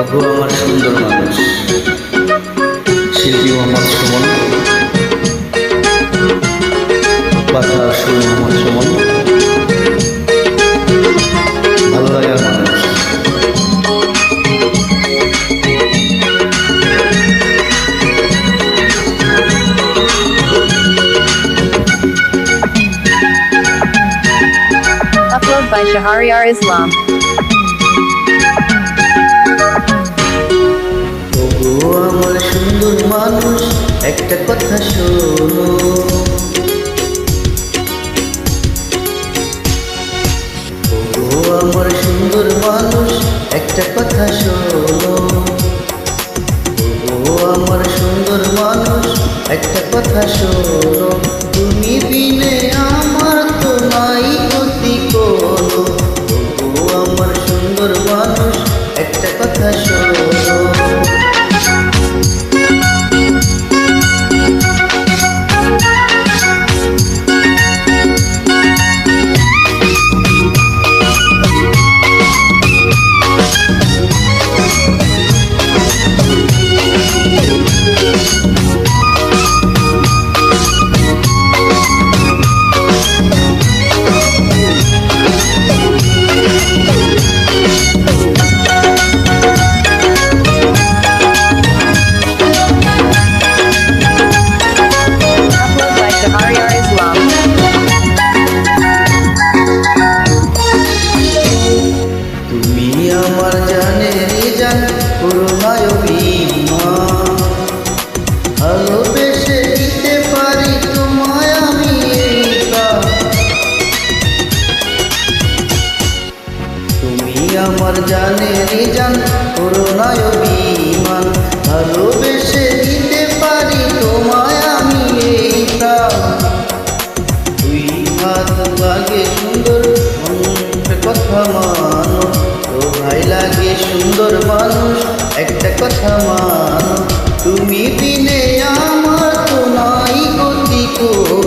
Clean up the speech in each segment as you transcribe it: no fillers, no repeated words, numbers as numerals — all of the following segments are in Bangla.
ওগো আমার সুন্দর মানুষ, শিল্পী মোহাম্মদ সুমন, কথা সুর মোহাম্মদ সুমন, ভালো লাগার মানুষ। Upload by Shahriar Islam. ওগো আমার সুন্দর মানুষ, একটা কথা শোনো। ওগো আমার সুন্দর মানুষ, একটা কথা শোনো। ওগো আমার সুন্দর মানুষ, একটা কথা শোনো। তুমি বিনে আমার তো নাই গতি কোনো। ওগো আমার সুন্দর মানুষ, একটা কথা শোনো। Upload by Shahriar Islam. তুমি আমার জানের জান, করুণায় অভিমান। ভালোবেসে দিতে পারি তোমায় আমি এই প্রাণ। তুমি আমার জানের জান, করুণায় অভিমান। ভালোবেসে দিতে পারি তোমায় আমি এই প্রাণ। দুই হাত লাগে সুন্দর, একটা কথা মানো। তো ভাই লাগে সুন্দর মানুষ, একটা কথা মানো। তুমি বিনে আমার তো নাই গতি কোনো।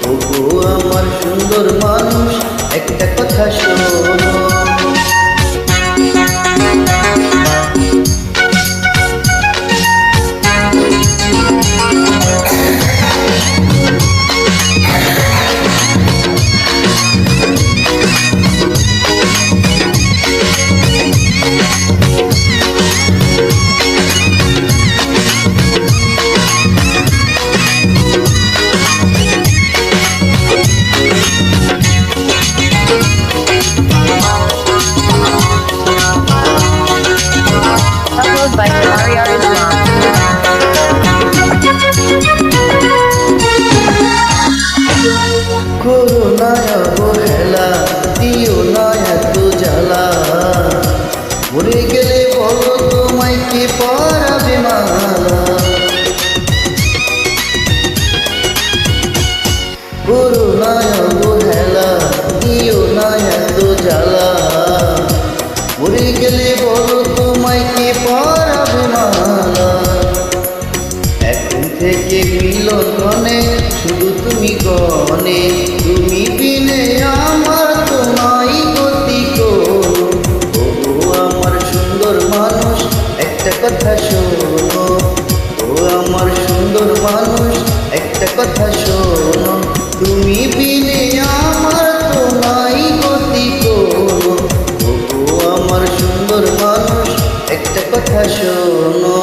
ওগো আমার সুন্দর মানুষ, একটা কথা শোনো। Upload by Shahriar Islam. করুণায় অবহেলা, দিও না এত জ্বালা। মরে গেলে বলো তোমায় কে পরাবে মালা। করুণায় অবহেলা, দিও না এত জ্বালা। মরে গেলে বলো তোমায় কে পরাবে মালা। এখন থেকে মিলনে শুধু তুমি গনে। তুমি বিনে আমার তো নাই গতি কোনো। ওগো আমার সুন্দর মানুষ, একটা কথা শোনো। ও আমার সুন্দর মানুষ, একটা কথা শোনো। তুমি বিনে আমার তো নাই গতি কোনো। ওগো আমার সুন্দর মানুষ, একটা কথা শোনো।